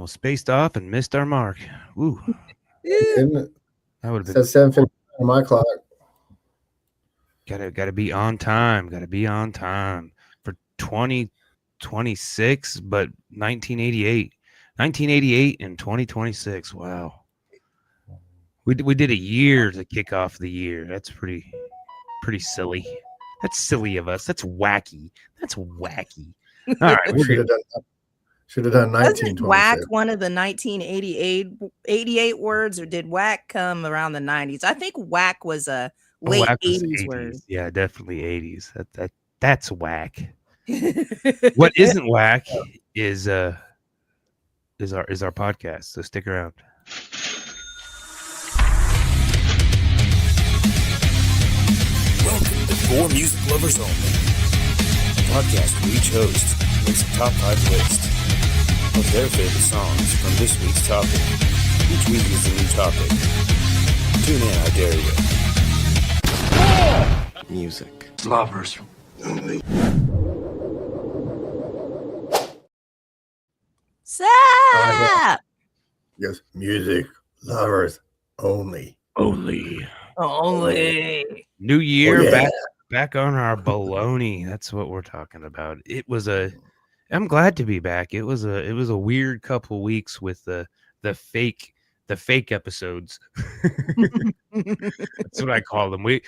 almost spaced off and missed our mark. Ooh, Isn't it? that would have It been. says 7:50 on my clock. Gotta be on time. Gotta be on time for 2026, but 1988. 1988 and 2026. Wow. We did a year to kick off the year. That's pretty silly. That's silly of us. That's wacky. That's wacky. All right, we're good. Should have done Wasn't 1926. whack one of the 1988 words, or did whack come around the 90s? I think whack was a late Whack was 80s word. Yeah, definitely 80s. That's whack. What isn't whack is our podcast. So stick around. Welcome to For Music Lovers Only, a podcast where each host makes a top 5 list of their favorite songs from this week's topic. Each week is a new topic. Tune in, I dare you. Music lovers only. Sup? Yes, music lovers only. Only. New year, back on our baloney. That's what we're talking about. I'm glad to be back. It was a weird couple weeks with the fake episodes. That's what I call them. We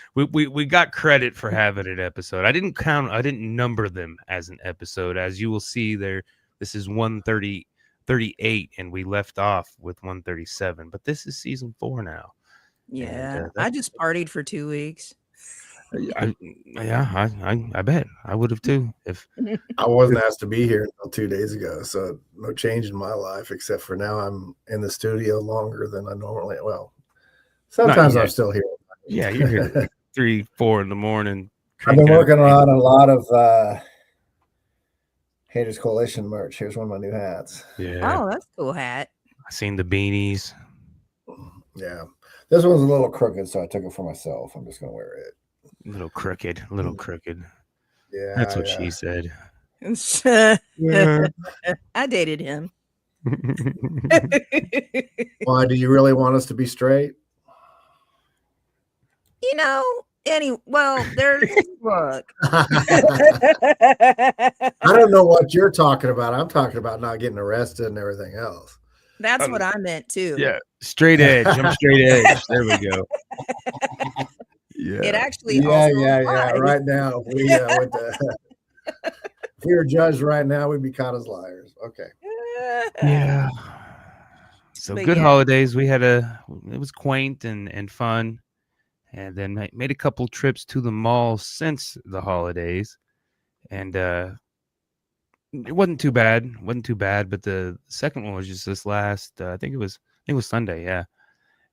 got credit for having an episode. I didn't number them as an episode. As you will see there, this is 138, and we left off with 137. But this is season 4 now. Yeah, and, I just partied for 2 weeks. I bet I would have too if I wasn't asked to be here until 2 days ago, so no change in my life except for now I'm in the studio longer than I normally. Well, sometimes I'm still here. Yeah, you're here 3-4 in the morning. I've been working on a lot of Haters Coalition merch. Here's one of my new hats. Yeah. Oh, that's a cool hat. I seen the beanies. Yeah, this one's a little crooked, so I took it for myself. I'm just gonna wear it. Little crooked. Yeah, that's what she said. I dated him. Why do you really want us to be straight? You know, there's look. I don't know what you're talking about. I'm talking about not getting arrested and everything else. That's what I meant too. Yeah, straight edge. I'm straight edge. There we go. Yeah. It actually yeah. Right now, if we were judged right now, we'd be caught as liars. Okay. Yeah. So but good holidays. We had it was quaint and fun, and then made a couple trips to the mall since the holidays, and it wasn't too bad. But the second one was just this last. I think it was Sunday. Yeah,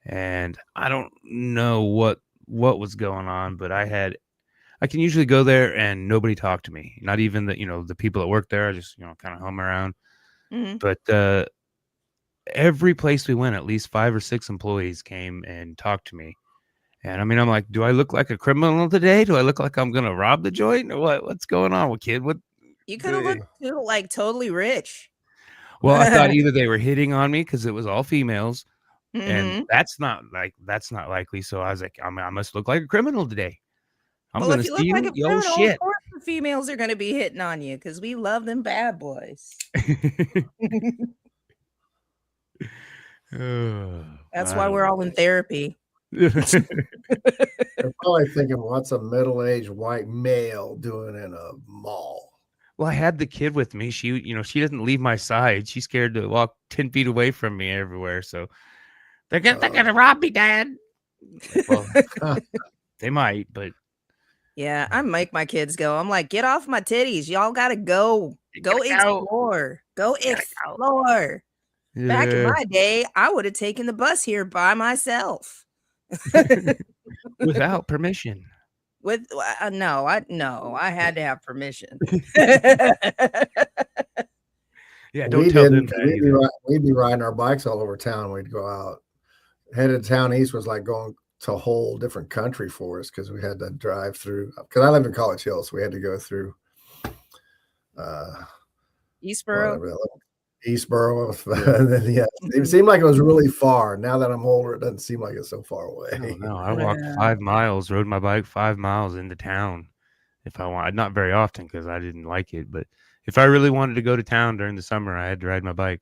and I don't know what was going on, but I can usually go there and nobody talked to me, not even the people that work there. I just kind of hum around. Mm-hmm. But every place we went, at least 5 or 6 employees came and talked to me, and I mean, I'm like, do I look like a criminal today? Do I look like I'm gonna rob the joint, or what's going on with kid? What you kind of look like totally rich. Well, I thought either they were hitting on me because it was all females. Mm-hmm. And that's not likely. So I was like, I must look like a criminal today. I'm well, gonna if you steal look like a criminal, shit. Of course the females are gonna be hitting on you because we love them bad boys. That's why we're all in therapy. They're probably thinking, what's a middle-aged white male doing in a mall? Well, I had the kid with me. She doesn't leave my side. She's scared to walk 10 feet away from me everywhere. So they're gonna rob me, Dad. Well, they might, but yeah, I make my kids go. I'm like, get off my titties. Y'all gotta go. Go explore. Go explore. Yeah. Back in my day, I would have taken the bus here by myself. Without permission. No, I had to have permission. Yeah, don't tell them that. We'd be riding our bikes all over town. We'd go out. Headed town east was like going to a whole different country for us because we had to drive through. Because I live in College Hill, so we had to go through Eastboro. Eastboro. And then, yeah, it seemed like it was really far. Now that I'm older, it doesn't seem like it's so far away. No, I walked 5 miles, rode my bike 5 miles into town if I want. Not very often because I didn't like it, but if I really wanted to go to town during the summer, I had to ride my bike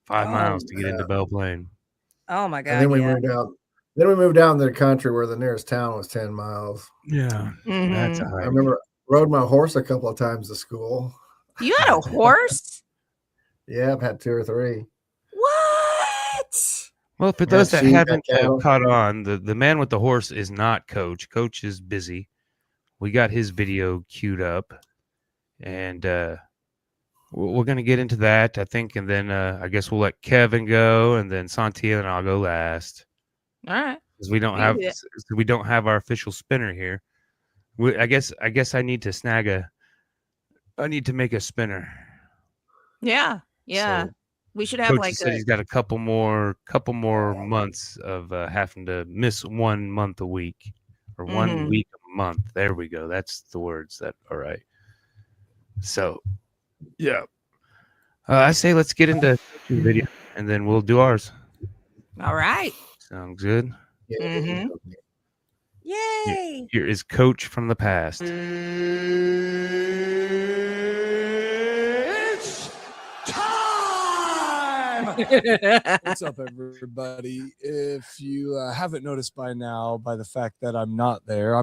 5 miles to get into Belle Plaine. Oh my God! And then we moved out. Then we moved down to the country where the nearest town was 10 miles. Yeah, that's a hike. I remember rode my horse a couple of times to school. You had a horse? Yeah, I've had 2 or 3. What? Well, for those that haven't caught on, the man with the horse is not Coach. Coach is busy. We got his video queued up, and we're going to get into that, I think, and then I guess we'll let Kevin go, and then Sontia and I'll go last. All right. Because we don't have our official spinner here. I guess I need to I need to make a spinner. Yeah. So we should have Coach said he's got a couple more months of having to miss 1 month a week or 1 week a month. There we go. That's the words that are right. So, yeah. I say let's get into the video and then we'll do ours. All right. Sounds good. Yay! Here is Coach from the past. It's time! What's up, everybody? If you haven't noticed by now, by the fact that I'm not there.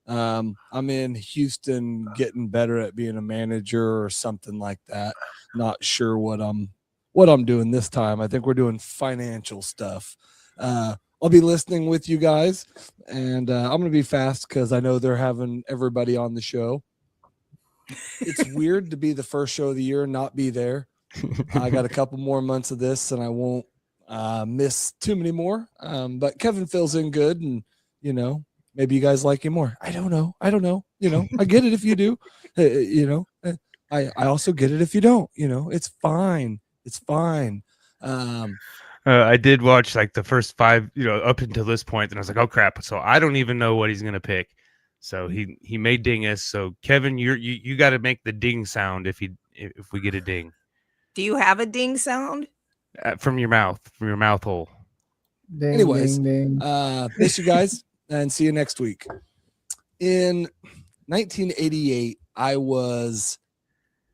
I'm in Houston getting better at being a manager or something like that. Not sure what I'm doing this time. I think we're doing financial stuff. I'll be listening with you guys, and I'm going to be fast because I know they're having everybody on the show. It's weird to be the first show of the year and not be there. I got a couple more months of this, and I won't miss too many more. But Kevin fills in good, and, maybe you guys like him more. I don't know. I get it if you do. I also get it if you don't. It's fine. It's fine. I did watch like the first 5, up until this point, and I was like, "Oh crap!" So I don't even know what he's gonna pick. So he may ding us. So Kevin, you got to make the ding sound if we get a ding. Do you have a ding sound? From your mouth hole. Ding, Anyways, ding, ding. Miss you guys, and see you next week. In 1988, I was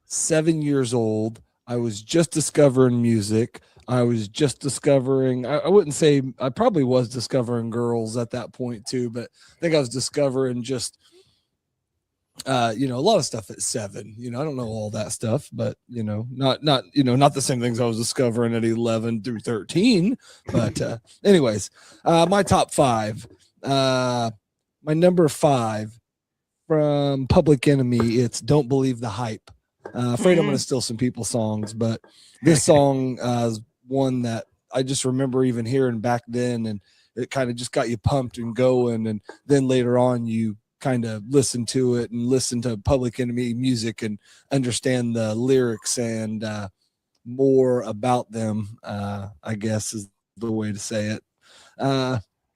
7 years old. I was just discovering music. I was just discovering, I wouldn't say, I probably was discovering girls at that point too, but I think I was discovering just, a lot of stuff at 7. I don't know all that stuff, but, not the same things I was discovering at 11 through 13. But anyways, my top 5, my number 5 from Public Enemy, it's Don't Believe the Hype. Afraid I'm going to steal some people's songs, but this song is one that I just remember even hearing back then, and it kind of just got you pumped and going. And then later on, you kind of listen to it and listen to Public Enemy music and understand the lyrics and more about them, I guess is the way to say it.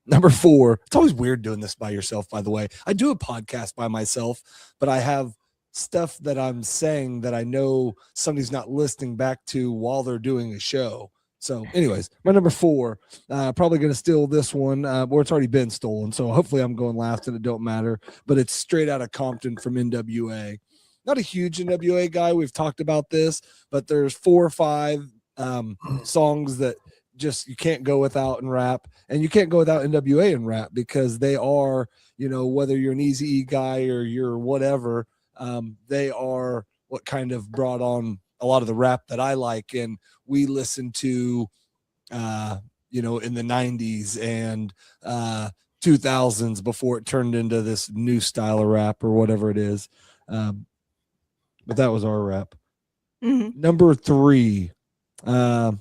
Number 4, it's always weird doing this by yourself, by the way. I do a podcast by myself, but I have stuff that I'm saying that I know somebody's not listening back to while they're doing a show. So anyways, my number 4, probably going to steal this one, or it's already been stolen. So hopefully I'm going last and it don't matter, but it's straight out of Compton from NWA. Not a huge NWA guy. We've talked about this, but there's 4 or 5 songs that just, you can't go without in rap, and you can't go without NWA in rap because they are, whether you're an Eazy-E guy or you're whatever, they are what kind of brought on a lot of the rap that I like. And we listened to, in the 90s and 2000s before it turned into this new style of rap or whatever it is. But that was our rap. Number 3, it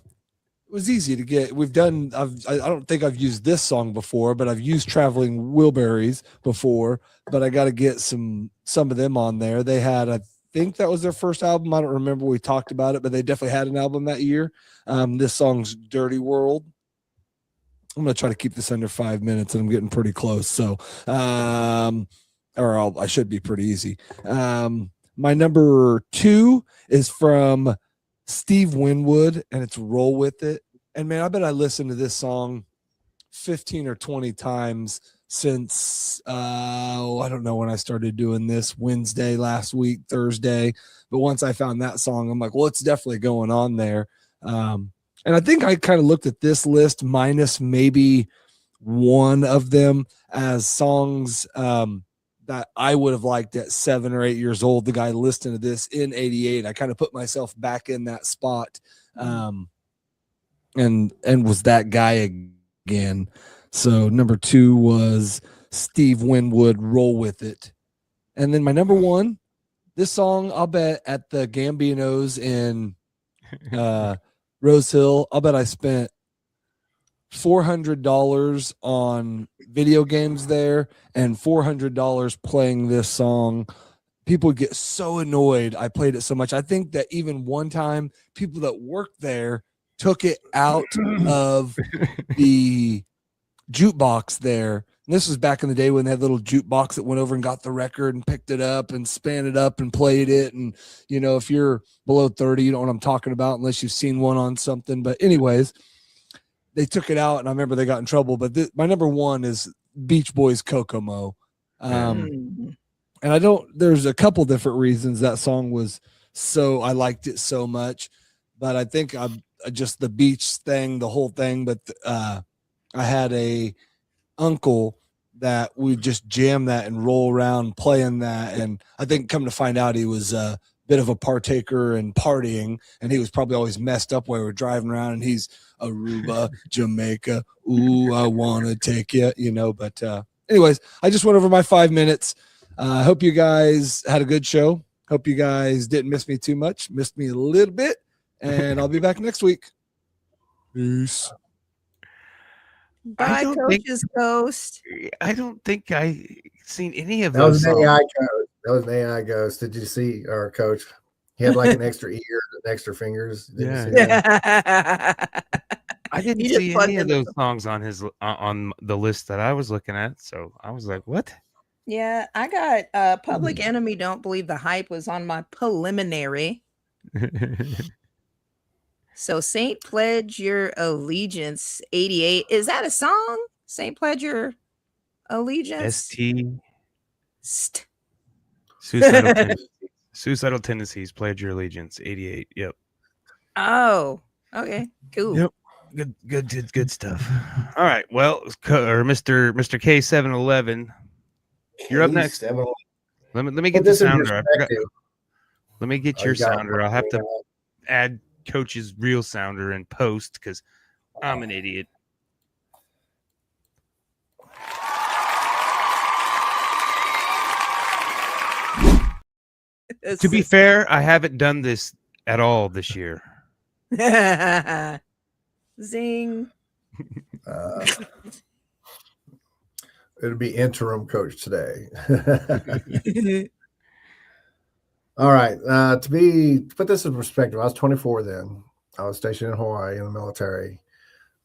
was easy to get. I don't think I've used this song before, but I've used Traveling Wilburys before, but I got to get some of them on there. They had, I think that was their first album. I don't remember. We talked about it, but they definitely had an album that year. This song's Dirty World. I'm going to try to keep this under 5 minutes, and I'm getting pretty close. So, I should be pretty easy. My number 2 is from Steve Winwood, and it's Roll With It. And man, I bet I listened to this song 15 or 20 times since I don't know when I started doing this, Wednesday last week, Thursday. But once I found that song, I'm like, well, it's definitely going on there. And I think I kind of looked at this list minus maybe one of them as songs that I would have liked at 7 or 8 years old. The guy listening to this in 88, I kind of put myself back in that spot, and was that guy again. So number 2 was Steve Winwood, Roll With It. And then my number 1, this song, I'll bet at the Gambinos in Rose Hill, I'll bet I spent $400 on video games there and $400 playing this song. People get so annoyed I played it so much. I think that even one time people that worked there took it out of the jukebox there. And this was back in the day when they had little jukebox that went over and got the record and picked it up and span it up and played it. And, you know, if you're below 30, you don't know what I'm talking about unless you've seen one on something. But anyways, they took it out, and I remember they got in trouble. But my number 1 is Beach Boys' Kokomo. And there's a couple different reasons that song was I liked it so much. But I think just the beach thing, the whole thing. But I had a uncle that we just jam that and roll around playing that. And I think come to find out he was a bit of a partaker and partying, and he was probably always messed up while we were driving around, and he's Aruba, Jamaica. Ooh, I want to take you, you know, but anyways, I just went over my 5 minutes. I hope you guys had a good show. Hope you guys didn't miss me too much, missed me a little bit, and I'll be back next week. Peace. Bye, Coach's Ghost. I don't think I seen any of That those was an songs. AI ghost. That was an AI ghost. Did you see our coach? He had like an extra ear and extra fingers. Did you see that? I didn't see any of those songs on his on the list that I was looking at, so I was like, "What?" Yeah, I got Public Enemy. Don't Believe the Hype was on my preliminary. So Saint Pledge Your Allegiance 88. Is that a song? Saint Pledge Your Allegiance? ST. Suicidal Tendencies, Pledge Your Allegiance 88. Yep. Oh, okay. Cool. Yep. Good stuff. All right. Well, Mr. K711, you're up next. Let me get the sounder. Let me get your sounder. I'll have to add Coach's real sounder in post because I'm an idiot. To be fair, I haven't done this at all this year. Zing. It'll be interim coach today. All right. To put this in perspective, I was 24 then. I was stationed in Hawaii in the military.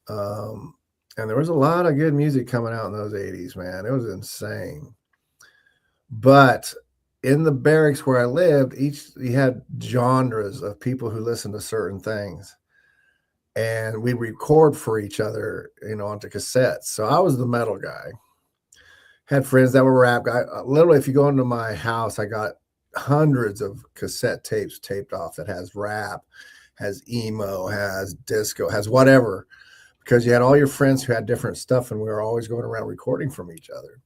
And there was a lot of good music coming out in those 80s, man. It was insane. But in the barracks where I lived, you had genres of people who listened to certain things. And we record for each other, you know, onto cassettes. So I was the metal guy. Had friends that were rap guy. Literally, if you go into my house, I got hundreds of cassette tapes taped off that has rap, has emo, has disco, has whatever, because you had all your friends who had different stuff, and we were always going around recording from each other.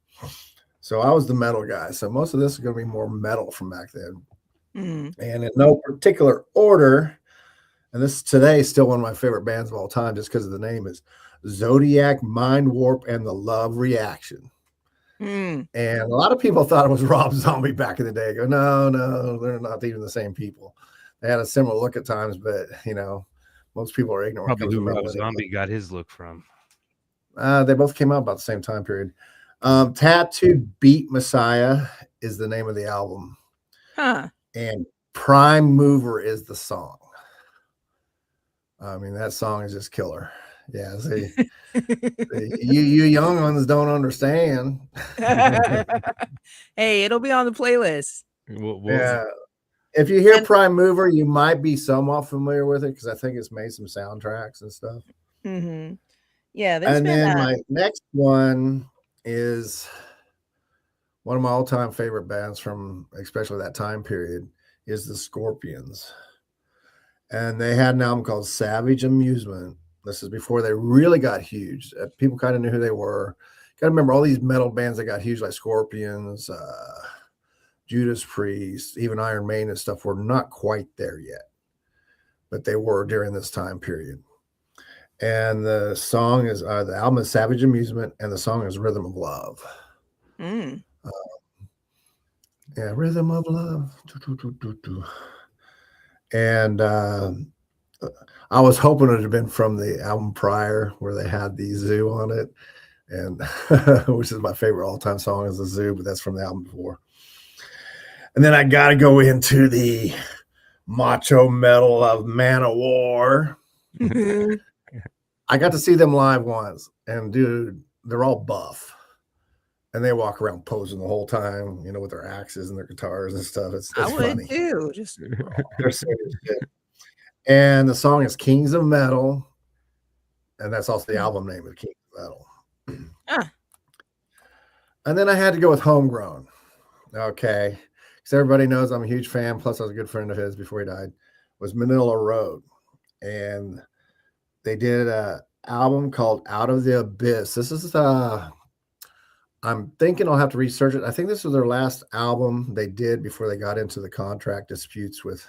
So I was the metal guy. So most of this is going to be more metal from back then. And in no particular order, and this today is still one of my favorite bands of all time just because of the name, is Zodiac, Mind Warp, and the Love Reaction. And a lot of people thought it was Rob Zombie back in the day. I go, no, they're not even the same people. They had a similar look at times, but you know, most people are ignorant. Probably who Rob Zombie got his look from. They both came out about the same time period. Tattooed Beat Messiah is the name of the album. And Prime Mover is the song. I mean, that song is just killer. Yeah, see, you young ones don't understand. Hey, it'll be on the playlist. Yeah, If you hear Prime Mover, you might be somewhat familiar with it because I think it's made some soundtracks and stuff. Mm-hmm. Yeah, there's And been then my next one is one of my all-time favorite bands from especially that time period is the Scorpions. And they had an album called Savage Amusement. This is before they really got huge. People kind of knew who they were. Got to remember all these metal bands that got huge, like Scorpions, Judas Priest, even Iron Maiden and stuff, were not quite there yet, but they were during this time period. And the song is the album is Savage Amusement, and the song is Rhythm of Love. Yeah, Rhythm of Love. And I was hoping it would have been from the album prior where they had the Zoo on it, and which is my favorite all-time song is the Zoo, but that's from the album before. And then I got to go into the macho metal of Man of War. I got to see them live once, and dude, they're all buff. And they walk around posing the whole time, you know, with their axes and their guitars and stuff. It's I would funny. too. Just They're serious shit. And the song is Kings of Metal, and that's also the album name of Kings of Metal. And then I had to go with Homegrown. Okay, because everybody knows I'm a huge fan. Plus, I was a good friend of his before he died. Was Manila Road, and they did an album called Out of the Abyss. This is I'm thinking I'll have to research it. I think this was their last album they did before they got into the contract disputes with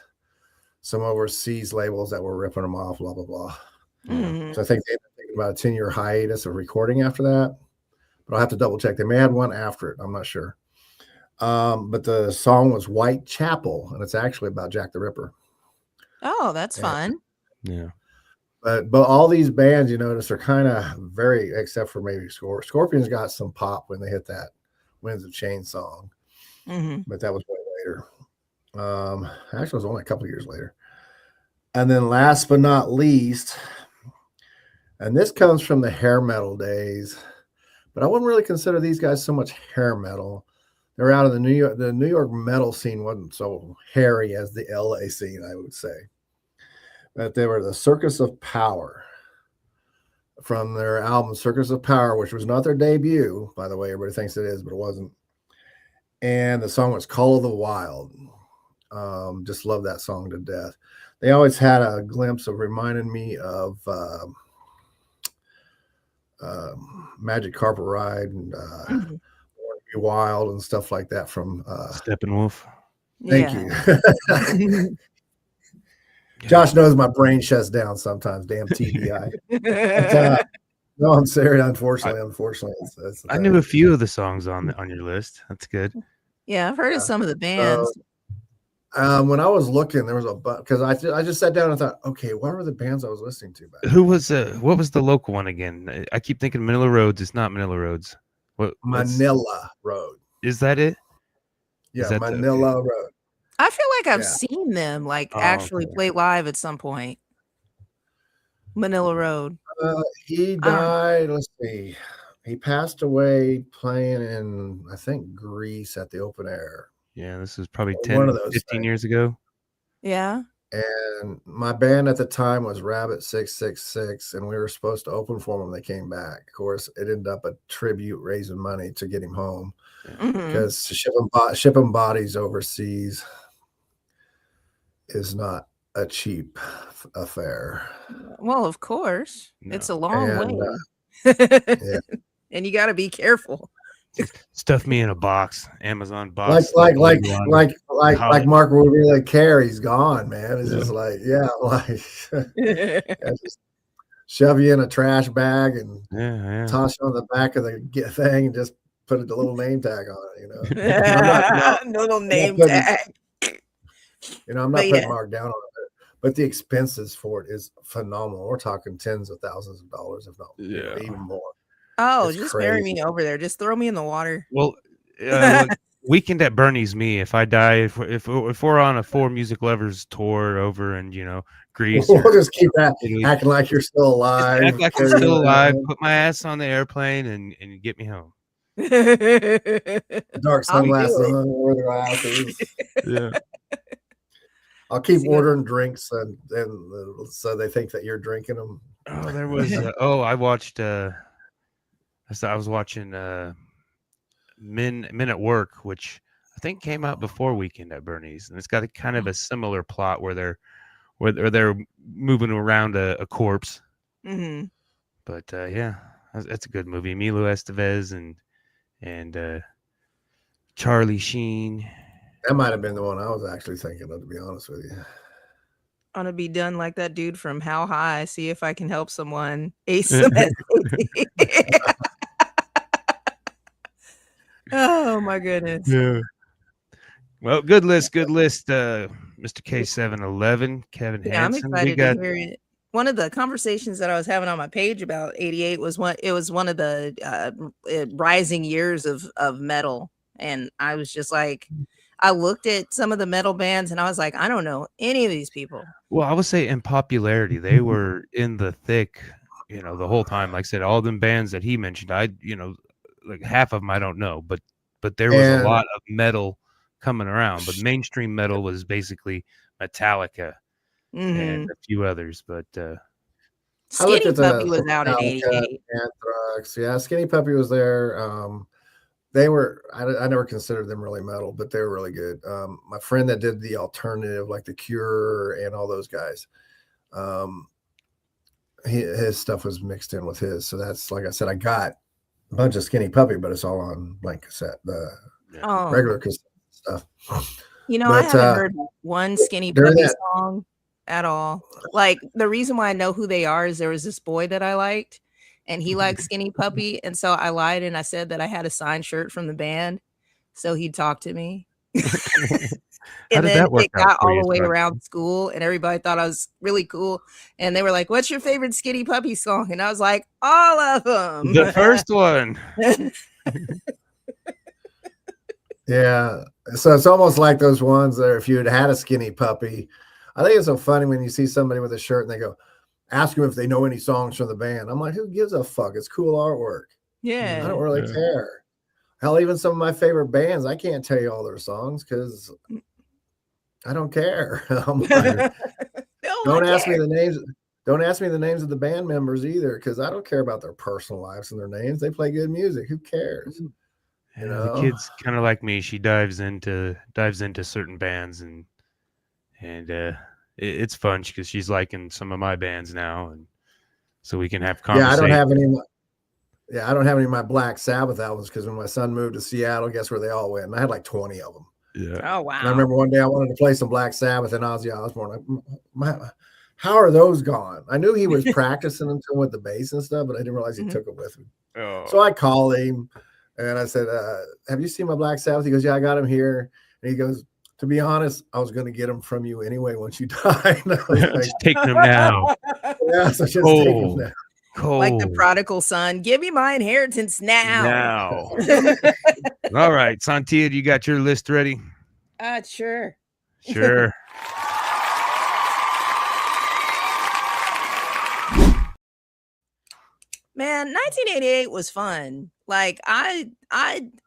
some overseas labels that were ripping them off, blah, blah, blah. Mm-hmm. So I think they ended up taking about a 10-year hiatus of recording after that. But I'll have to double check. They may have one after it. I'm not sure. But the song was Whitechapel, and it's actually about Jack the Ripper. Oh, that's fun. Yeah. But all these bands, you notice, are kind of very, except for maybe Scorpions got some pop when they hit that Winds of Change song. Mm-hmm. But that was way later. Actually, it was only a couple of years later. And then last but not least, and this comes from the hair metal days, but I wouldn't really consider these guys so much hair metal. They're out of the New York metal scene wasn't so hairy as the LA scene, I would say. But they were the Circus of Power from their album Circus of Power, which was not their debut, by the way. Everybody thinks it is, but it wasn't. And the song was Call of the Wild. Just love that song to death. They always had a glimpse of reminding me of Magic Carpet Ride and Be Wild and stuff like that from Steppenwolf. Thank you. Josh knows my brain shuts down sometimes. Damn TBI. But, no, I'm serious. Unfortunately, it's I knew a few of the songs on your list. That's good. Yeah, I've heard of some of the bands. When I was looking, there was because I just sat down and thought, okay, what were the bands I was listening to back then? Who was what was the local one again? I keep thinking Manila Roads. It's not Manila Roads. Manila Road. Is that it? Yeah, Manila Road. I feel like I've seen them actually play live at some point. Manila Road. He died. Let's see. He passed away playing in, I think, Greece at the open air. Yeah, this was probably 15 years ago. Yeah. And my band at the time was Rabbit 666, and we were supposed to open for him when they came back. Of course, it ended up a tribute raising money to get him home because shipping bodies overseas is not a cheap affair. Well, of course, it's a long way, and you got to be careful. Stuff me in a box, Amazon box. Like Mark would really care. He's gone, man. It's just like, just shove you in a trash bag and toss you on the back of the thing and just put a little name tag on it, you know. Little name tag. You know, I'm not putting Mark down on it, but the expenses for it is phenomenal. We're talking tens of thousands of dollars, if not even more. Oh, it's just bury me over there. Just throw me in the water. Well, Weekend at Bernie's me. If I die, if we're on a For Music Lovers tour over in Greece, we'll just keep that acting like you're still alive. Act like I'm still alive. Put my ass on the airplane and get me home. Dark sunglasses on, wear the glasses. Yeah. I'll keep ordering drinks and so they think that you're drinking them. Oh, there was. I watched. I was watching Men at Work, which I think came out before Weekend at Bernie's, and it's got a kind of a similar plot where they're moving around a corpse. Mm-hmm. But yeah, that's a good movie. Emilio Estevez and Charlie Sheen. That might have been the one I was actually thinking of, to be honest with you. I'm gonna be done like that dude from How High. See if I can help someone. Ace. Oh my goodness. Yeah. Well, good list. Mr. K711, Kevin Hansen. I'm excited to hear it. One of the conversations that I was having on my page about 88 was one of the rising years of metal. And I was just like, I looked at some of the metal bands and I was like, I don't know any of these people. Well, I would say in popularity, they were in the thick, the whole time. Like I said, all them bands that he mentioned, like half of them I don't know, but there was a lot of metal coming around. But mainstream metal was basically Metallica and a few others. But Skinny Puppy was out at 88. Anthrax, yeah, Skinny Puppy was there. They were, I never considered them really metal, but they were really good. My friend that did the alternative, like The Cure and all those guys, his stuff was mixed in with his. So that's, like I said, I got a bunch of Skinny Puppy, but it's all on blank cassette, the regular cassette stuff. I haven't heard one Skinny Puppy song at all. Like, the reason why I know who they are is there was this boy that I liked, and he liked Skinny Puppy, and so I lied and I said that I had a signed shirt from the band, so he'd talk to me. And then it got all the way around school, and everybody thought I was really cool, and they were like, "What's your favorite Skinny Puppy song?" And I was like, "All of them." The first one. Yeah, so it's almost like those ones that if you had a Skinny Puppy, I think it's so funny when you see somebody with a shirt and they go, ask them if they know any songs from the band. I'm like, who gives a fuck? It's cool artwork. Yeah. I don't really care. Hell, even some of my favorite bands, I can't tell you all their songs because I don't care. Like, don't ask me the names. Don't ask me the names of the band members either, because I don't care about their personal lives and their names. They play good music. Who cares? The kid's kind of like me. She dives into certain bands and it's fun because she's liking some of my bands now, and so we can have conversations. I don't have any of my Black Sabbath albums because when my son moved to Seattle, guess where they all went? And I had like 20 of them. Yeah. Oh wow. And I remember one day I wanted to play some Black Sabbath and Ozzy Osbourne. How are those gone? I knew he was practicing them with the bass and stuff, but I didn't realize he took it with him. Oh. So I called him and I said, have you seen my Black Sabbath? He goes, yeah, I got him here. And he goes, to be honest, I was going to get them from you anyway once you die. Just take them now. Yeah, so just take them now. Cold. Like the prodigal son, give me my inheritance now. All right, Sontia, you got your list ready? Sure. Sure. Man, 1988 was fun. Like I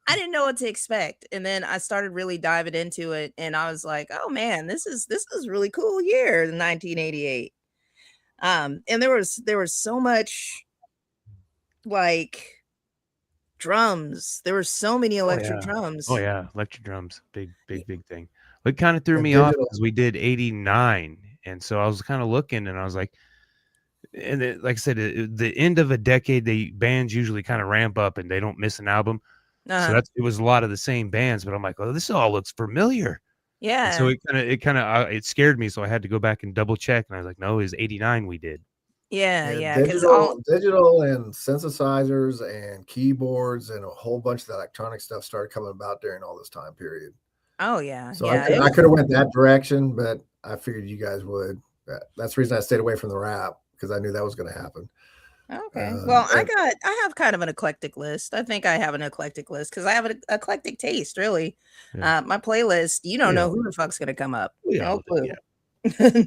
didn't know what to expect, and then I started really diving into it, and I was like, oh man, this is really cool year, 1988. And there was so much like drums. There were so many electric drums. Oh yeah, electric drums, big thing. It kind of threw me off because we did 89, and so I was kind of looking, and I was like. And like I said, the end of a decade, the bands usually kind of ramp up and they don't miss an album. So it was a lot of the same bands, but I'm like, oh, this all looks familiar. Yeah. And so it scared me. So I had to go back and double check. And I was like, no, it was 89 we did. Yeah. Digital and synthesizers and keyboards and a whole bunch of electronic stuff started coming about during all this time period. Oh yeah. So I could have went that direction, but I figured you guys would. That's the reason I stayed away from the rap, because I knew that was going to happen. Okay. Well, I have kind of an eclectic list. I think I have an eclectic list because I have an eclectic taste, really. Yeah. My playlist, you don't know who the fuck's going to come up. No clue. Yeah.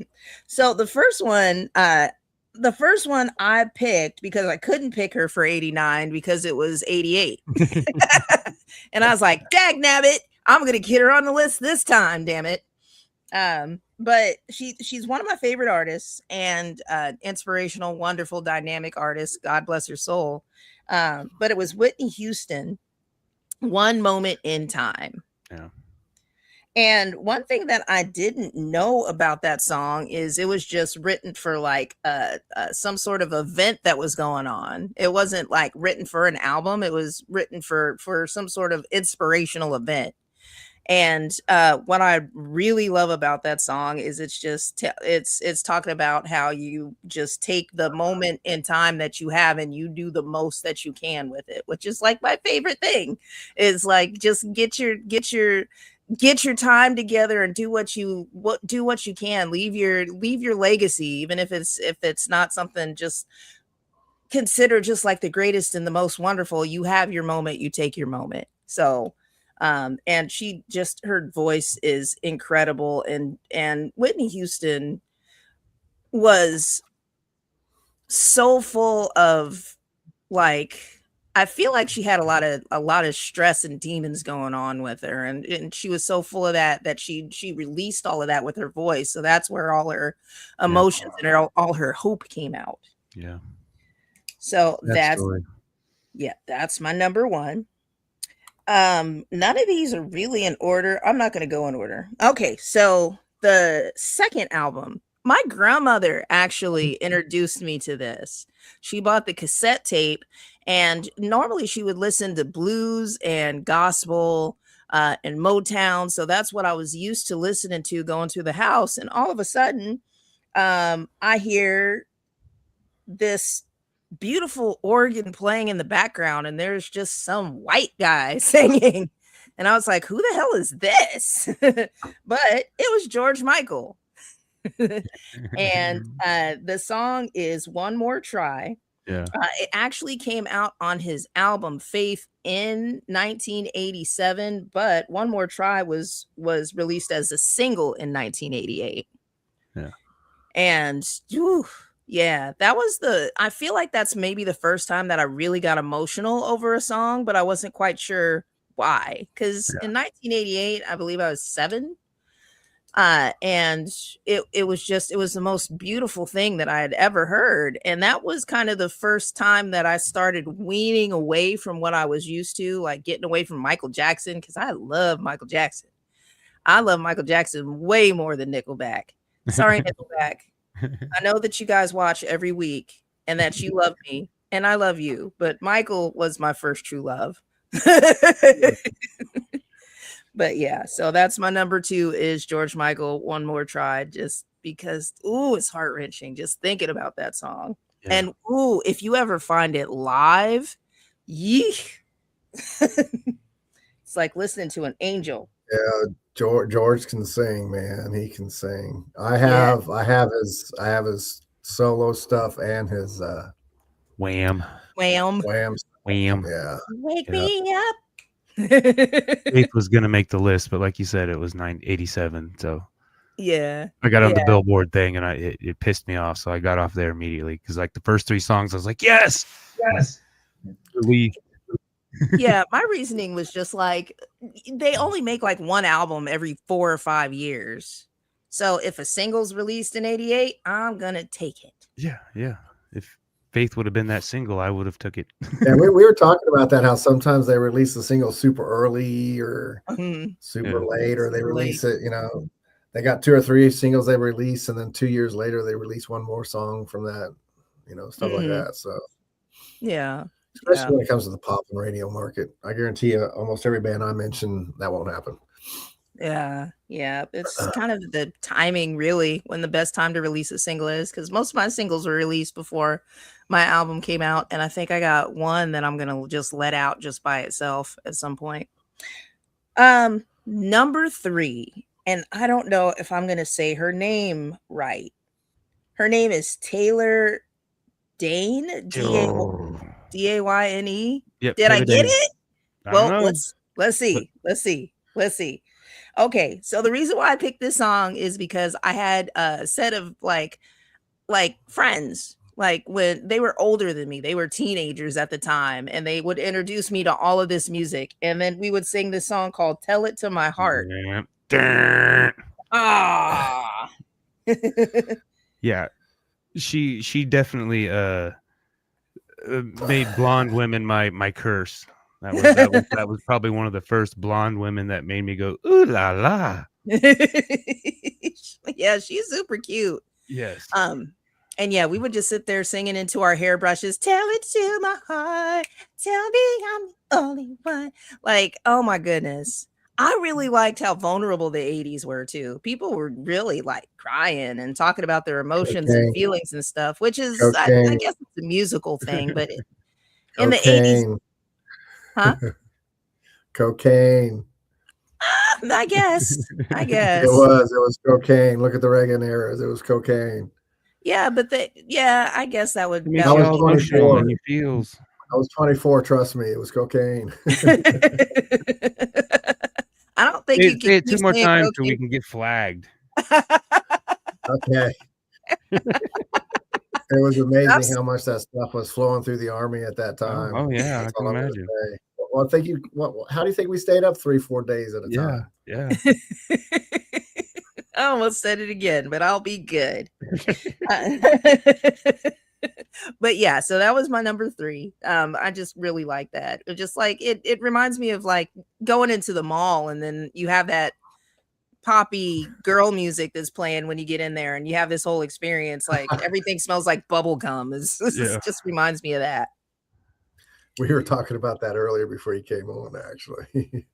So the first one I picked because I couldn't pick her for 89 because it was 88. And I was like, dag nabbit, I'm going to get her on the list this time, damn it. but she's one of my favorite artists and inspirational, wonderful, dynamic artist. God bless her soul. But it was Whitney Houston, One Moment in Time. Yeah. And one thing that I didn't know about that song is it was just written for like some sort of event that was going on. It wasn't like written for an album. It was written for some sort of inspirational event. And what I really love about that song is it's talking about how you just take the moment in time that you have and you do the most that you can with it, which is like my favorite thing is like just get your time together and do what you can, leave your legacy, even if it's not something just considered just like the greatest and the most wonderful. You have your moment, you take your moment. So and she just, her voice is incredible, and Whitney Houston was so full of like, I feel like she had a lot of stress and demons going on with her, and she was so full of that she released all of that with her voice. So that's where all her emotions and all her hope came out. Yeah. So that's my number one. None of these are really in order. I'm not going to go in order. Okay, so the second album, my grandmother actually introduced me to this. She bought the cassette tape, and normally she would listen to blues and gospel and Motown. So that's what I was used to listening to going through the house. And all of a sudden, I hear this beautiful organ playing in the background, and there's just some white guy singing, and I was like, who the hell is this? But it was George Michael. And the song is One More Try. Yeah. It actually came out on his album Faith in 1987, but One More Try was released as a single in 1988. Yeah. And yeah, that was I feel like that's maybe the first time that I really got emotional over a song, but I wasn't quite sure why. Because in 1988, I believe I was 7. And it was the most beautiful thing that I had ever heard. And that was kind of the first time that I started weaning away from what I was used to, like getting away from Michael Jackson, because I love Michael Jackson. I love Michael Jackson way more than Nickelback. Sorry, Nickelback. I know that you guys watch every week and that you love me and I love you, but Michael was my first true love. But yeah, so that's my number 2 is George Michael, One More Try, just because, it's heart-wrenching just thinking about that song. Yeah. And if you ever find it live, yeesh. It's like listening to an angel. Yeah, George can sing, man. He can sing. I have his solo stuff and his Wham. Yeah. Wake me up. Faith was gonna make the list, but like you said, it was 987. So yeah, I got on the Billboard thing, and it pissed me off. So I got off there immediately because like the first 3 songs, I was like, yes. Relief. Yeah, my reasoning was just like they only make like one album every 4 or 5 years. So if a single's released in 88, I'm gonna take it. Yeah. If Faith would have been that single, I would have took it. And we were talking about that, how sometimes they release the single super early or super late, or they release it, they got 2 or 3 singles they release, and then 2 years later they release one more song from that, stuff like that. So yeah. Especially when it comes to the pop and radio market. I guarantee you almost every band I mention, that won't happen. Yeah. It's kind of the timing, really, when the best time to release a single is, because most of my singles were released before my album came out, and I think I got one that I'm going to just let out just by itself at some point. Number 3, and I don't know if I'm going to say her name right. Her name is Taylor Dayne, Dayne. Yep, Did I get it? Well, let's see. Okay, so the reason why I picked this song is because I had a set of like friends, like when they were older than me, they were teenagers at the time, and they would introduce me to all of this music, and then we would sing this song called "Tell It to My Heart." Yeah, she definitely made blonde women my curse. That was probably one of the first blonde women that made me go ooh la la. Yeah, she's super cute. Yes. And yeah, we would just sit there singing into our hairbrushes. Tell it to my heart. Tell me I'm the only one. Like, oh my goodness. I really liked how vulnerable the 80s were too. People were really like crying and talking about their emotions and feelings and stuff, which is, I guess it's a musical thing, but in the 80s, huh? Cocaine. I guess. It was cocaine. Look at the Reagan eras. It was cocaine. Yeah, but I guess that would. I was 24. Feels. I was 24. Trust me, it was cocaine. I don't think you can say it 2 more times so we can get flagged. Okay. It was amazing how much that stuff was flowing through the army at that time. Oh yeah, I can imagine. Well, how do you think we stayed up 3-4 days at a time? Yeah. I almost said it again, but I'll be good. But yeah, so that was my number 3. I just really like that. It just like it reminds me of like going into the mall and then you have that poppy girl music that's playing when you get in there and you have this whole experience. Like everything smells like bubble gum. It just reminds me of that. We were talking about that earlier before you came on, actually.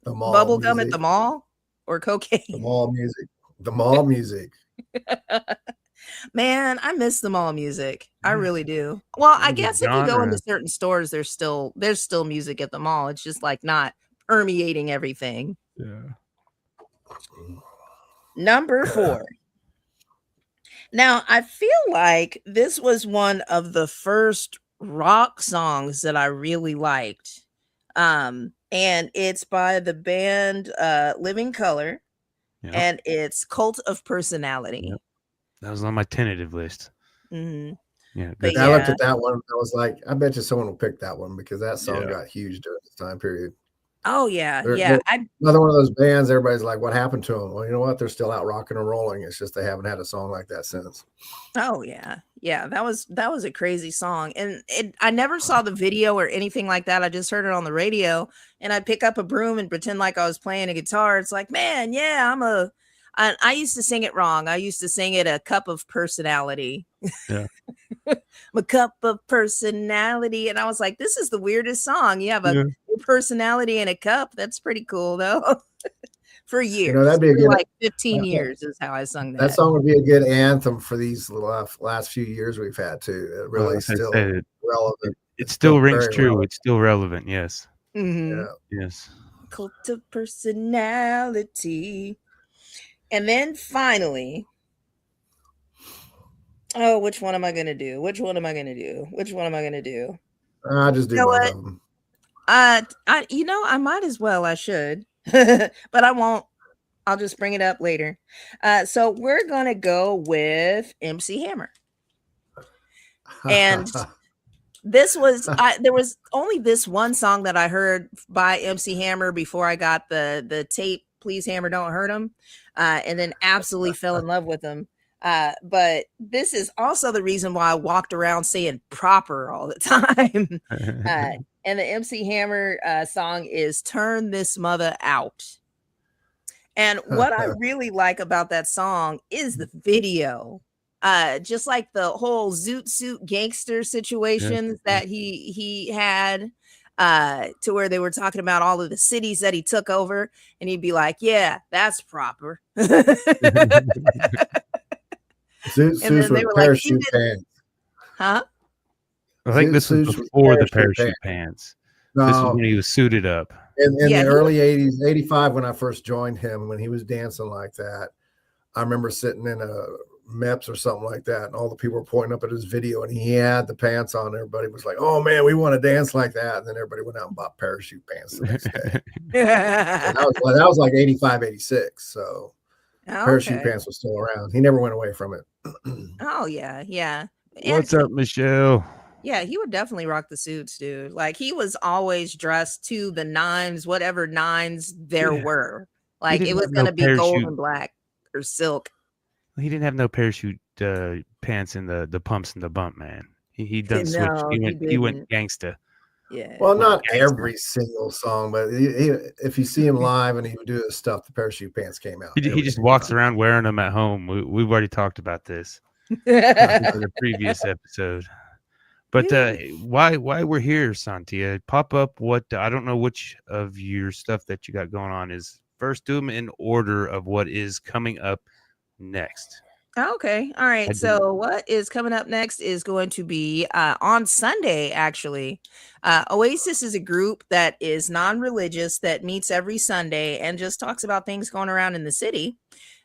The mall bubble music. Gum at the mall or cocaine? The mall music. The mall music. Man, I miss the mall music. I really do. Well, I guess if you go into certain stores, there's still music at the mall. It's just like not permeating everything. Yeah. Number 4. Now, I feel like this was one of the first rock songs that I really liked. And it's by the band Living Colour. Yep. And it's Cult of Personality. Yep. That was on my tentative list. Mm-hmm. Yeah, I looked at that one. I was like, I bet you someone will pick that one because that song got huge during this time period. Oh yeah, They're another one of those bands. Everybody's like, "What happened to them?" Well, you know what? They're still out rocking and rolling. It's just they haven't had a song like that since. Oh yeah, that was a crazy song, and I never saw the video or anything like that. I just heard it on the radio, and I'd pick up a broom and pretend like I was playing a guitar. It's like, man, yeah, I used to sing it wrong. I used to sing it a cup of personality. Yeah. A cup of personality. And I was like, this is the weirdest song. You have a personality in a cup. That's pretty cool, though. For years. That'd be a good, like 15 years is how I sung that. That song would be a good anthem for these last few years we've had, too. It really still relevant. It still rings true. Relevant. It's still relevant. Yes. Mm-hmm. Yeah. Yes. Cult of personality. And then finally, which one am I going to do? I just do both of them. I might as well. I should, but I won't. I'll just bring it up later. So we're going to go with MC Hammer. And this was, there was only this one song that I heard by MC Hammer before I got the tape, Please Hammer, Don't Hurt Him. And then absolutely fell in love with him. But this is also the reason why I walked around saying proper all the time. And the MC Hammer song is Turn This Mother Out. And what I really like about that song is the video. Just like the whole Zoot Suit gangster situations that he had. To where they were talking about all of the cities that he took over, and he'd be like, "Yeah, that's proper." Suits with parachute pants. Huh? I think this was before the parachute pants. No. This is when he was suited up. In the early 80s, 85, when I first joined him, when he was dancing like that, I remember sitting in a MEPS or something like that, and all the people were pointing up at his video, and he had the pants on. Everybody was like, "Oh man, we want to dance like that!" And then everybody went out and bought parachute pants the next day. that was like 85, 86. So parachute pants was still around. He never went away from it. Oh yeah. What's up, Michelle? Yeah, he would definitely rock the suits, dude. Like he was always dressed to the nines, whatever nines there were. Like it was gonna be gold and black or silk. He didn't have no parachute pants in the pumps and the bump, man. He done switched. No, He he went didn't. gangsta. Yeah. Well, Went not gangsta. every single song, but if you see him live and he would do his stuff, the parachute pants came out. He just walks around wearing them at home. We've already talked about this in the previous episode. But why we're here, Sontia? Pop up what I don't know which of your stuff that you got going on is first. Do them in order of what is coming up next. Okay. All right. So what is coming up next is going to be on Sunday, actually. Oasis is a group that is non-religious that meets every Sunday and just talks about things going around in the city.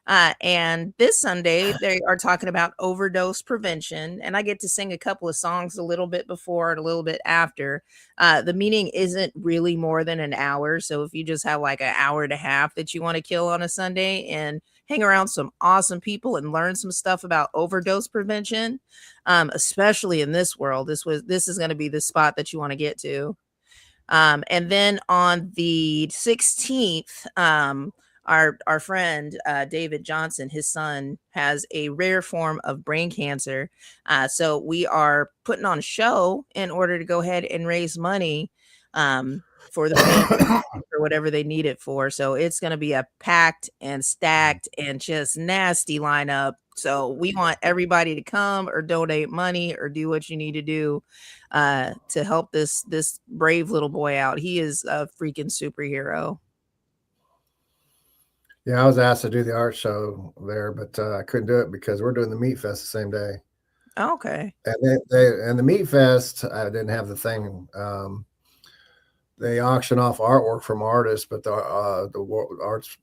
And this Sunday, they are talking about overdose prevention. And I get to sing a couple of songs a little bit before and a little bit after. The meeting isn't really more than an hour. So if you just have like an hour and a half that you want to kill on a Sunday and hang around some awesome people and learn some stuff about overdose prevention, especially in this world, this is going to be the spot that you want to get to. And then on the 16th, our friend David Johnson, his son, has a rare form of brain cancer. So we are putting on a show in order to go ahead and raise money for the family or whatever they need it for. So it's going to be a packed and stacked and just nasty lineup. So we want everybody to come or donate money or do what you need to do to help this brave little boy out. He is a freaking superhero. Yeah, I was asked to do the art show there, but I couldn't do it because we're doing the Meat Fest the same day. Oh, okay. And the Meat Fest, I didn't have the thing. They auction off artwork from artists, but the art's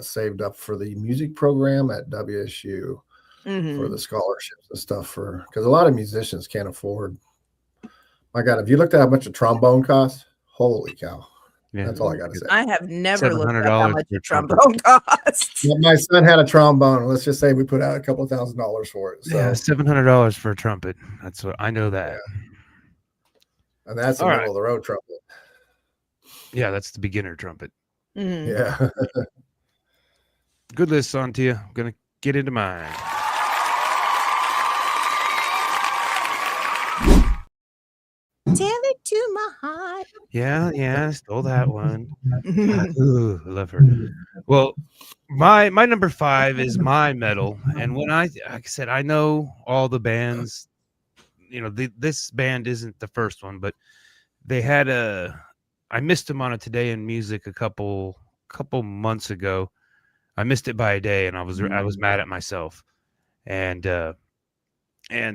saved up for the music program at WSU for the scholarships and stuff because a lot of musicians can't afford. My God, have you looked at how much a trombone costs? Holy cow. Yeah. That's all I got to say. I have never looked at how much a trombone costs. My son had a trombone. Let's just say we put out $2,000 for it. So. Yeah, $700 for a trumpet. That's what I know that. Yeah. And that's the middle of the road trumpet. Yeah, that's the beginner trumpet. Mm-hmm. Yeah. Good list, Sontia. I'm gonna get into mine. Tell it to my heart. Yeah, I stole that one. Ooh, I love her. Well, my number 5 is my metal, and when like I said, I know all the bands. You know, this band isn't the first one, but they had I missed them on a Today in Music a couple months ago. I missed it by a day, and I was mad at myself, and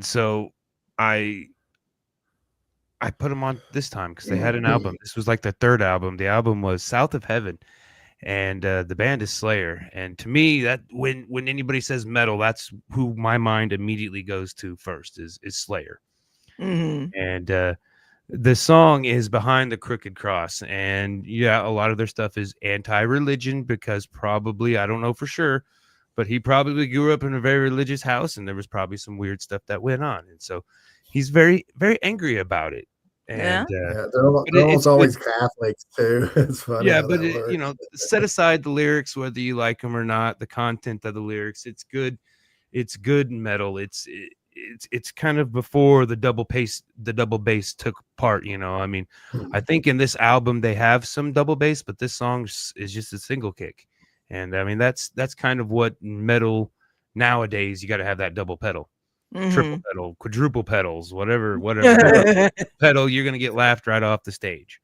so I put them on this time because they had an album. This was like the third album. The album was South of Heaven, and the band is Slayer. And to me, that when anybody says metal, that's who my mind immediately goes to first is Slayer. Mm-hmm. And the song is Behind the Crooked Cross. And yeah, a lot of their stuff is anti-religion because probably, I don't know for sure, but he probably grew up in a very religious house and there was probably some weird stuff that went on. And so he's very, very angry about it. And they're almost always Catholics too. It's funny. Yeah, but set aside the lyrics, whether you like them or not, the content of the lyrics, it's good. It's good metal. It's kind of before the double bass took part. You know, I mean, I think in this album they have some double bass, but this song is just a single kick. And I mean, that's kind of what metal nowadays. You got to have that double pedal. Triple pedal, quadruple pedals, whatever pedal, you're gonna get laughed right off the stage.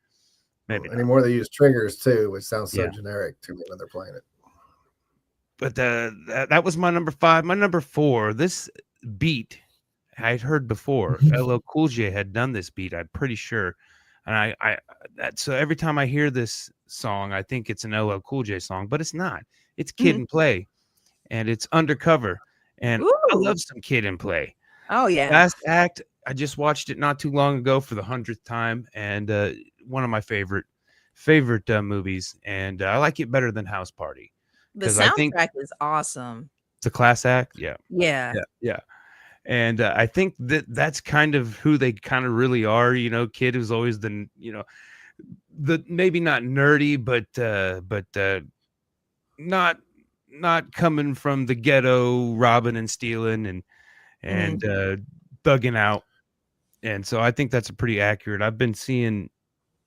Maybe anymore. They use triggers too, which sounds so generic to me when they're playing it. But that was my number 5. My number 4, this beat I'd heard before. LL Cool J had done this beat, I'm pretty sure. And so every time I hear this song, I think it's an LL Cool J song, but it's not. It's Kid and Play, and it's Undercover. And I love some Kid and Play. Oh yeah. Last Act, I just watched it not too long ago for the 100th time, and one of my favorite movies. And I like it better than House Party. The soundtrack is awesome. It's a class act. Yeah. And I think that's kind of who they kind of really are. You know, Kid was always the maybe not nerdy, but not not coming from the ghetto, robbing and stealing and thugging out. And so I think that's a pretty accurate. I've been seeing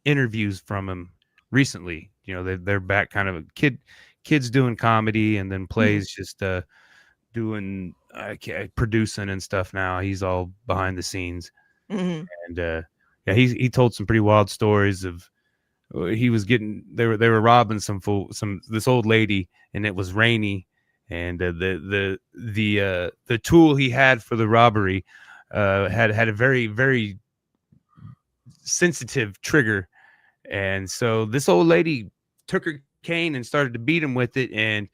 interviews from him recently. You know, they're back kind of kids doing comedy and then plays just doing producing and stuff now. He's all behind the scenes. And yeah, he told some pretty wild stories of he was getting they were robbing this old lady, and it was rainy, and the tool he had for the robbery had a very, very sensitive trigger, and so this old lady took her cane and started to beat him with it, and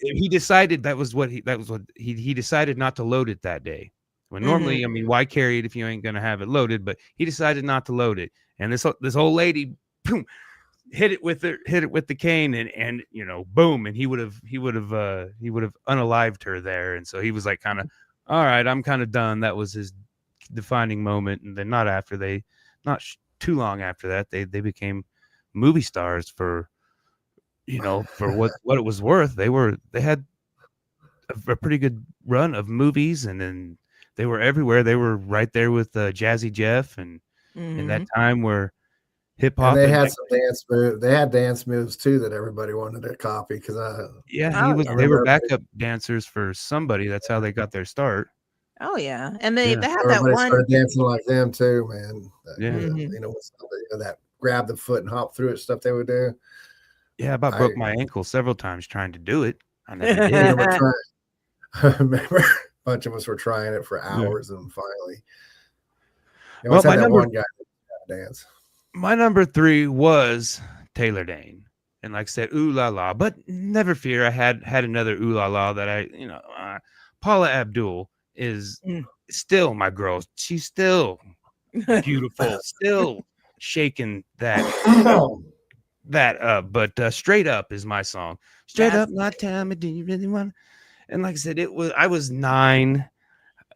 he decided that was what he decided not to load it that day. When normally, I mean, why carry it if you ain't gonna have it loaded? But he decided not to load it, and this old lady, boom, hit it with the cane, and you know, boom, and he would have unalived her there, and so he was like, kind of, all right, I'm kind of done. That was his defining moment, and then not too long after that, they became movie stars for, you know, for what it was worth. They had a pretty good run of movies, and then they were everywhere. They were right there with Jazzy Jeff, and in that time where hip hop. They had some dance moves. They had dance moves too that everybody wanted to copy because they were backup dancers for somebody. That's how they got their start. Oh yeah, and they have everybody that one started dancing like them too, man. You know, that grab the foot and hop through it stuff they would do. Yeah, I about broke my ankle several times trying to do it. I never did. I remember a bunch of us were trying it for hours, and finally, one guy that dance. My number 3 was Taylor Dane, and like I said, ooh la la. But never fear, I had another ooh la la that Paula Abdul is still my girl. She's still beautiful, still shaking that. But Straight Up is my song. Straight Up, my time. Do you really want? And like I said, I was 9.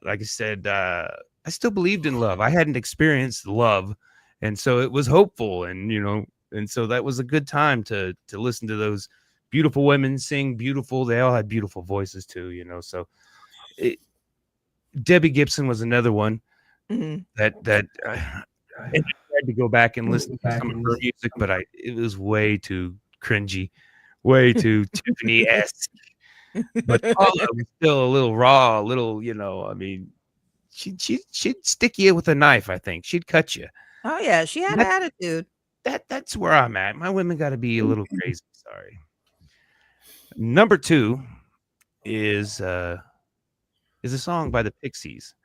Like I said, I still believed in love. I hadn't experienced love, and so it was hopeful, and so that was a good time to listen to those beautiful women sing beautiful. They all had beautiful voices too, so Debbie Gibson was another one that I tried to go back and listen to some of her music, but it was way too cringy, way too Tiffany-esque. But Paula was still a little raw, I mean, she'd stick you with a knife. I think she'd cut you. Oh yeah, she had attitude. That's where I'm at. My women got to be a little crazy. Sorry. Number 2 is a song by the Pixies,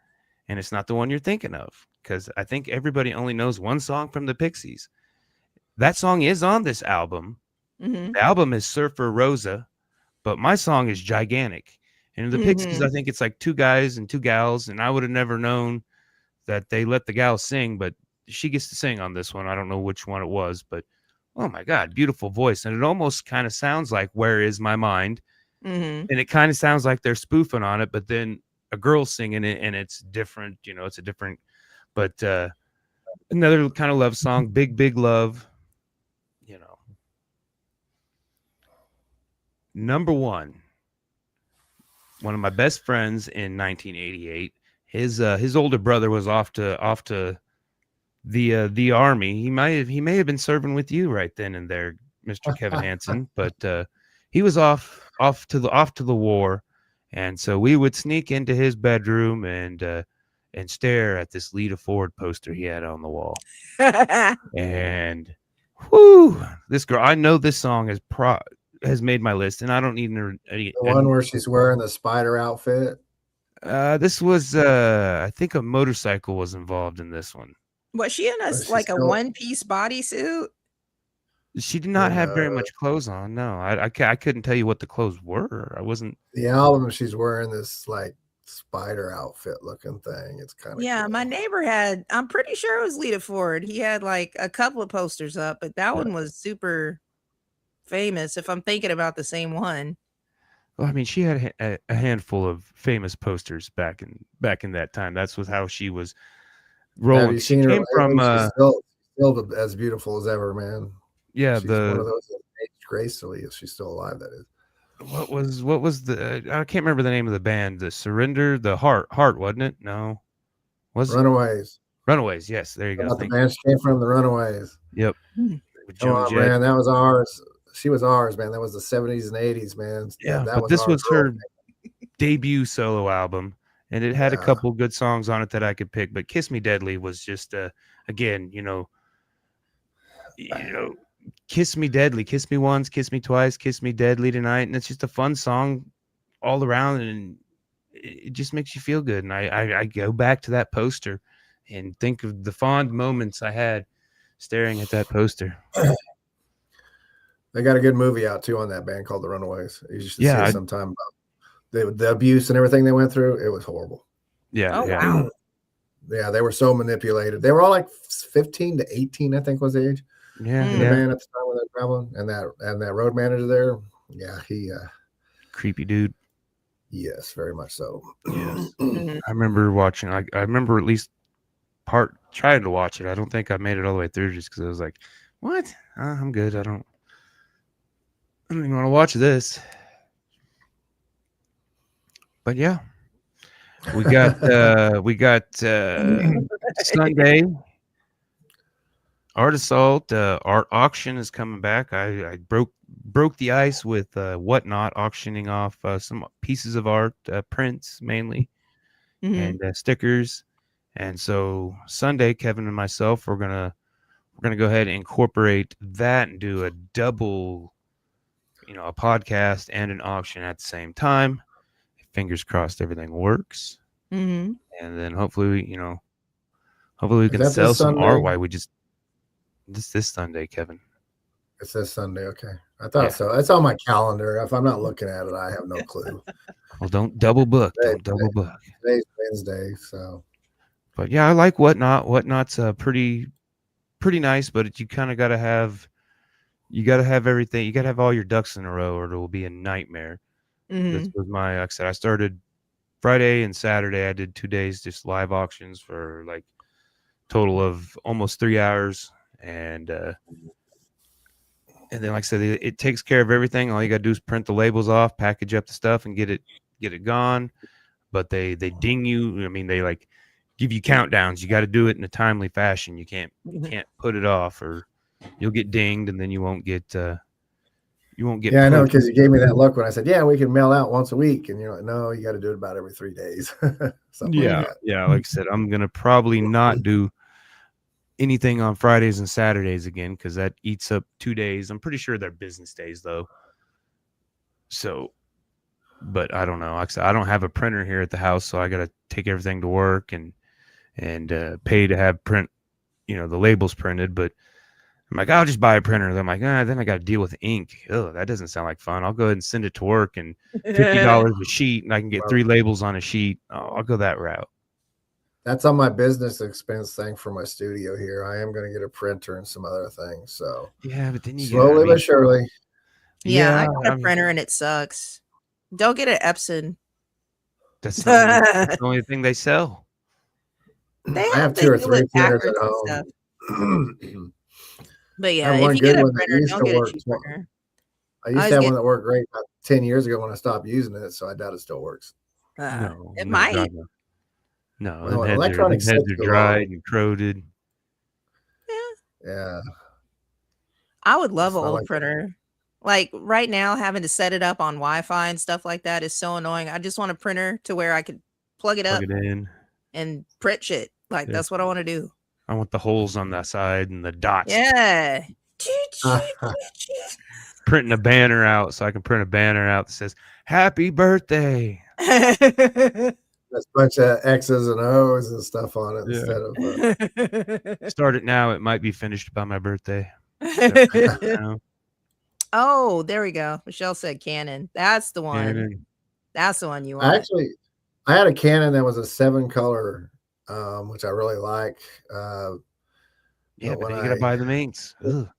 and it's not the one you're thinking of, because I think everybody only knows one song from the Pixies. That song is on this album. The album is Surfer Rosa, but my song is Gigantic. And the Pixies, I think it's like 2 guys and 2 gals, and I would have never known that they let the gals sing, but she gets to sing on this one. I don't know which one it was, but oh my God, beautiful voice. And it almost kind of sounds like Where Is My Mind? And it kind of sounds like they're spoofing on it, but then a girl singing it, and it's different, it's a different, but another kind of love song, Big Big Love, Number 1, one of my best friends in 1988, his older brother was off to the army. He may have been serving with you right then and there, Mr. Kevin Hansen, but he was off to the war, and so we would sneak into his bedroom and stare at this Lita Ford poster he had on the wall. And this girl, I know this song has made my list, and I don't need the one where she's wearing the spider outfit. This was I think a motorcycle was involved in this one. Was she in a one-piece bodysuit? She did not have very much clothes on. No, I couldn't tell you what the clothes were. I wasn't. The album, she's wearing this like spider outfit looking thing. It's kind of cool. My neighbor had. I'm pretty sure it was Lita Ford. He had like a couple of posters up, but that one was super famous. If I'm thinking about the same one. Well, I mean, she had a handful of famous posters back in that time. That's how she was rolling. Have you seen her? She's still as beautiful as ever, man. Yeah, she's one of those that aged gracefully. If she's still alive, that is. what was the I can't remember the name of the band. The Surrender, the Heart, wasn't it? No, was it Runaways. Runaways? Yes, there you go. The band came from the Runaways. Yep. Hmm. With Come Joan on, Jett. man. That was ours. She was ours, man. That was the 70s and 80s, man. Yeah, that but was this our was girl, her debut solo album, and it had a Yeah. couple good songs on it that I could pick. But "Kiss Me Deadly" was just again, "Kiss Me Deadly," kiss me once, kiss me twice, kiss me deadly tonight, and it's just a fun song all around, and it just makes you feel good. And I go back to that poster and think of the fond moments I had staring at that poster. They got a good movie out too on that band called the Runaways. You should see Yeah, it sometime. The abuse and everything they went through. It was horrible. yeah, Oh, yeah. wow. Yeah, they were so manipulated. They were all like 15 to 18, I think was the age Yeah, in the band at the time when they were traveling. And that road manager there, yeah, he creepy dude. yes, very much so. Yes. Mhm. I remember watching. I remember at least trying to watch it. I don't think I made it all the way through just because I was like, "What? I'm good. I don't even want to watch this." But yeah, we got Sunday Art Assault art auction is coming back. I broke the ice with Whatnot auctioning off some pieces of art, prints mainly, Mhm. and stickers. And so Sunday, Kevin and myself, we're gonna go ahead and incorporate that and do a double, a podcast and an auction at the same time. Fingers crossed, everything works, Mhm. and then hopefully we Is can that sell this some Sunday? art while we just this Sunday, Kevin. It's this Sunday. Okay. I thought Yeah. so. It's on my calendar. If I'm not looking at it, I have no clue. Well, don't double book. Today's Wednesday, so. But yeah, I like Whatnot. Whatnot's pretty nice, but you kind of got to have everything. You got to have all your ducks in a row, or it will be a nightmare. This Mhm. was like I said, I started Friday and Saturday. I did 2 days just live auctions for like total of almost 3 hours, and then like I said, it takes care of everything. All you got to do is print the labels off, package up the stuff, and get it gone. But they ding you. I mean, they like give you countdowns. You got to do it in a timely fashion. You can't put it off, or you'll get dinged, and then you won't get. Yeah, I know, because you gave me that look when I said, "Yeah, we can mail out once a week," and you're like, "No, you got to do it about every 3 days." Yeah, like I said, I'm gonna probably not do anything on Fridays and Saturdays again because that eats up 2 days. I'm pretty sure they're business days though. So, but I don't know. Like I said, I don't have a printer here at the house, so I got to take everything to work and pay to have the labels printed. But I'm like, I'll just buy a printer. Then I'm like, then I got to deal with ink. Oh, that doesn't sound like fun. I'll go ahead and send it to work and $50 a sheet, and I can get 3 labels on a sheet. I'll go that route. That's on my business expense thing for my studio here. I am going to get a printer and some other things. So yeah, but then you slowly but surely. Yeah, I got a printer and it sucks. Don't get an Epson. That's the only thing they sell. I have 2 or 3 printers at home. But yeah, if you get a printer, don't get a cheap printer. I used to have one that worked great about 10 years ago when I stopped using it, so I doubt it still works. No, it might. No, well, them heads are dried and corroded. Yeah. I would love an old printer. Like right now, having to set it up on Wi-Fi and stuff like that is so annoying. I just want a printer to where I could plug it in and print shit. Like that's what I want to do. I want the holes on that side and the dots. Yeah. Printing a banner out so I can print a banner out that says "Happy Birthday." There's a bunch of X's and O's and stuff on it instead of start it now. It might be finished by my birthday. Oh, there we go. Michelle said Canon. That's the one. Canon. That's the one you want. I had a Canon that was a 7-color, which I really like. But then you gotta buy the inks. But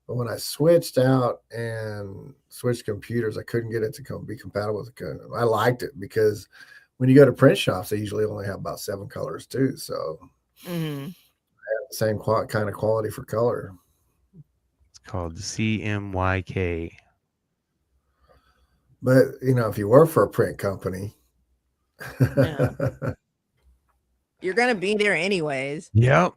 when I switched out and switched computers, I couldn't get it to be compatible with the Canon. I liked it because when you go to print shops, they usually only have about 7 colors too. So I have the same kind of quality for color. It's called the CMYK. But if you work for a print company, Yeah. You're gonna be there anyways. Yep.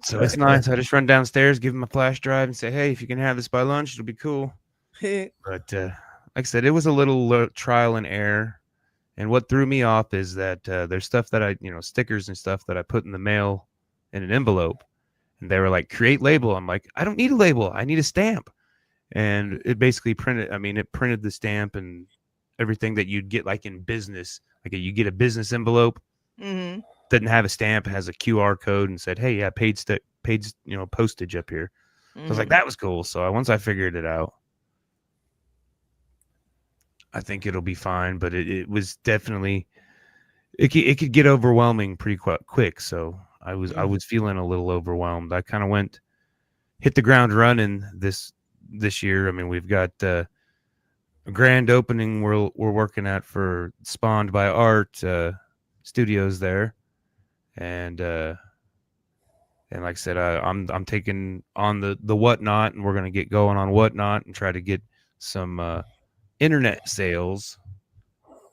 So it's nice. I just run downstairs, give him a flash drive, and say, "Hey, if you can have this by lunch, it'll be cool." But like I said, it was a little trial and error. And what threw me off is that there's stuff that I, stickers and stuff that I put in the mail in an envelope, and they were like, "Create label." I'm like, "I don't need a label. I need a stamp." And it basically printed. I mean, it printed the stamp and everything that you'd get like in business. Like you get a business envelope. Mm-hmm. Didn't have a stamp, it has a QR code and said, "Hey, yeah, paid postage up here." So I was like, that was cool. So once I figured it out, I think it'll be fine. But it was definitely it could get overwhelming pretty quick. So I was feeling a little overwhelmed. I kind of hit the ground running this year. I mean, we've got a grand opening we're working at for Spawned by Art Studios there. And like I said, I'm taking on the Whatnot, and we're gonna get going on Whatnot and try to get some internet sales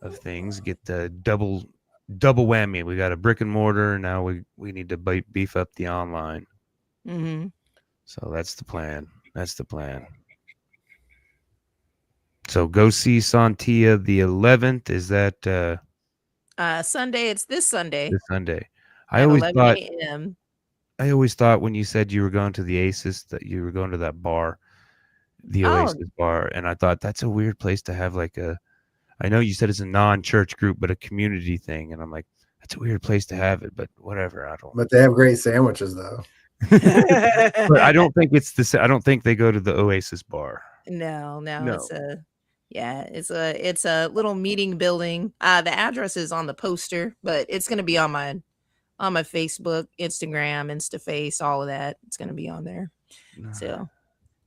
of things. Get the double whammy. We got a brick and mortar, and now we need to beef up the online. Mm-hmm. So that's the plan. So go see Sontia the 11th. Is that Sunday? It's this Sunday. this Sunday? At 11 a.m. I always thought when you said you were going to the Aces that you were going to that bar, the Oasis bar, and I thought that's a weird place to have like I know you said it's a non-church group, but a community thing, and I'm like, that's a weird place to have it, but whatever. But they have great sandwiches though. But I don't think I don't think they go to the Oasis bar. No. It's a little meeting building. The address is on the poster, but it's going to be on my Facebook, Instagram, InstaFace, all of that. It's going to be on there. So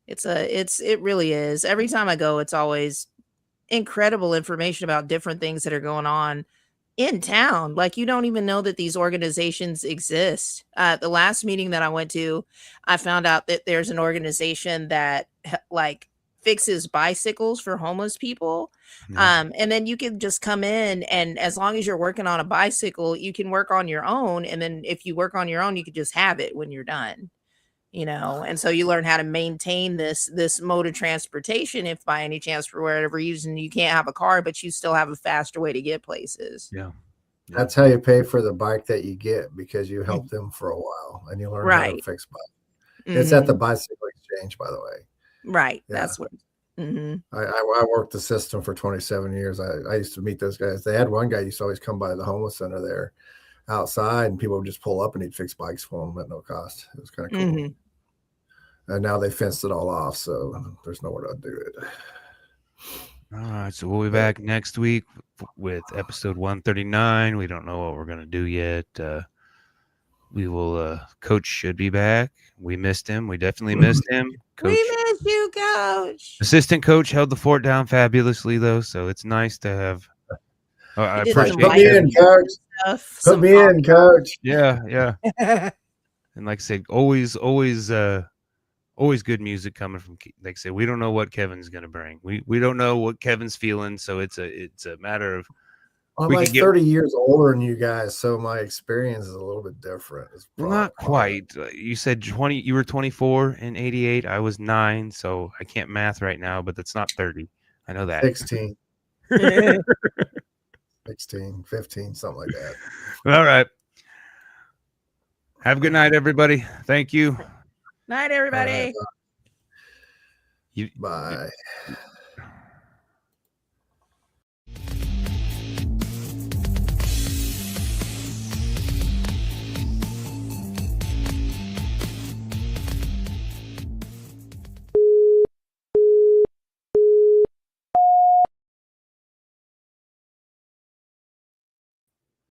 it really is. Every time I go, it's always incredible information about different things that are going on in town. Like you don't even know that these organizations exist. The last meeting that I went to, I found out that there's an organization that like fixes bicycles for homeless people. And then you can just come in, and as long as you're working on a bicycle, you can work on your own. And then if you work on your own, you can just have it when you're done, and so you learn how to maintain this mode of transportation. If by any chance, for whatever reason, you can't have a car, but you still have a faster way to get places. Yeah. That's how you pay for the bike that you get, because you help them for a while and you learn how to fix bike. It's at the bicycle exchange, by the way. Right. Yeah. That's what. I worked the system for 27 years. I used to meet those guys. They had one guy used to always come by the homeless center there outside, and people would just pull up and he'd fix bikes for them at no cost. It was kind of cool. And now they fenced it all off, so there's nowhere to do it. All right, so we'll be back next week with episode 139. We don't know what we're going to do yet. We will, Coach should be back. We missed him. We definitely missed him. Coach, we miss you, Coach. Assistant coach held the fort down fabulously, though, so it's nice to have. I appreciate Put me in, Coach. Put me in, Coach. Yeah. And like I said, always good music coming from. Like I said, we don't know what Kevin's going to bring. We don't know what Kevin's feeling, so it's a matter of. I'm like 30 years older than you guys, so my experience is a little bit different. Well, not quite. You said 20. You were 24 in '88. I was 9, so I can't math right now, but that's not 30. I know that. 16. 16, 15, something like that. All right. Have a good night, everybody. Thank you. Night, everybody. Bye.